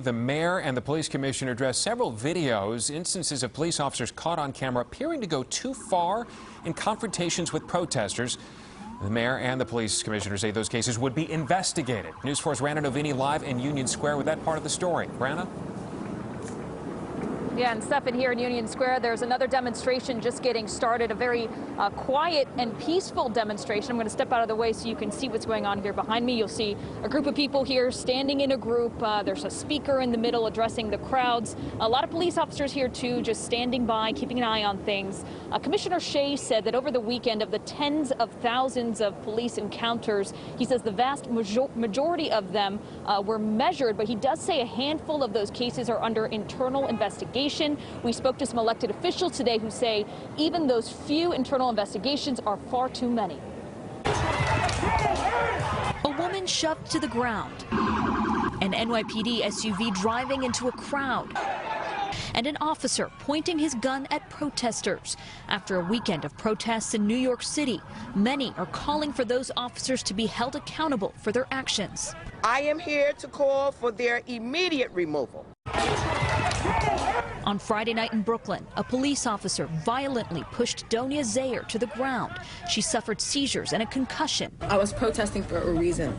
The mayor and the police commissioner addressed several videos, instances of police officers caught on camera appearing to go too far in confrontations with protesters. The mayor and the police commissioner say those cases would be investigated. News 4's Rana Novini live in Union Square with that part of the story. Rana? Yeah, and Stephen, here in Union Square, there's another demonstration just getting started, a very quiet and peaceful demonstration. I'm going to step out of the way so you can see what's going on here behind me. You'll see a group of people here standing in a group. There's a speaker in the middle addressing the crowds. A lot of police officers here, too, just standing by, keeping an eye on things. Commissioner Shea said that over the weekend, of the tens of thousands of police encounters, he says the vast majority of them were measured, but he does say a handful of those cases are under internal investigation. We spoke to some elected officials today who say even those few internal investigations are far too many. A woman shoved to the ground, an NYPD SUV driving into a crowd, and an officer pointing his gun at protesters. After a weekend of protests in New York City, many are calling for those officers to be held accountable for their actions. I am here to call for their immediate removal. On Friday night in Brooklyn, a police officer violently pushed Donia Zayer to the ground. She suffered seizures and a concussion. I was protesting for a reason,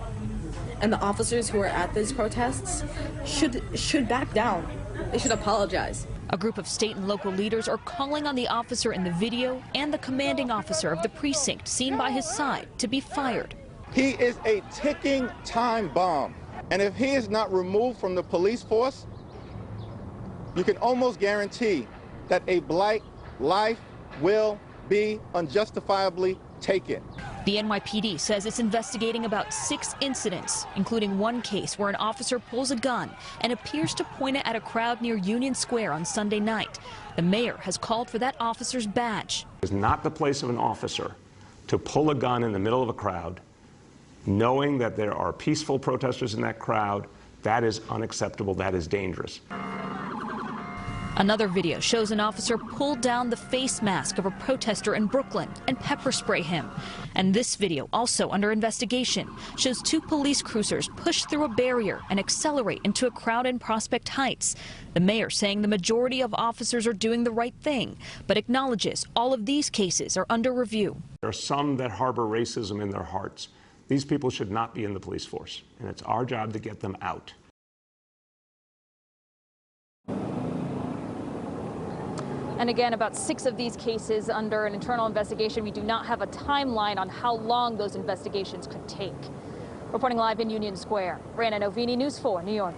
and the officers who are at these protests should back down. They should apologize. A group of state and local leaders are calling on the officer in the video and the commanding officer of the precinct seen by his side to be fired. He is a ticking time bomb, and if he is not removed from the police force, you can almost guarantee that a black life will be unjustifiably taken. The NYPD says it's investigating about 6 incidents, including one case where an officer pulls a gun and appears to point it at a crowd near Union Square on Sunday night. The mayor has called for that officer's badge. It's not the place of an officer to pull a gun in the middle of a crowd, knowing that there are peaceful protesters in that crowd. That is unacceptable. That is dangerous. Another video shows an officer pull down the face mask of a protester in Brooklyn and pepper spray him. And this video, also under investigation, shows 2 police cruisers push through a barrier and accelerate into a crowd in Prospect Heights. The mayor saying the majority of officers are doing the right thing, but acknowledges all of these cases are under review. There are some that harbor racism in their hearts. These people should not be in the police force, and it's our job to get them out. And again, about 6 of these cases under an internal investigation. We do not have a timeline on how long those investigations could take. Reporting live in Union Square, Rana Novini, News 4, New York.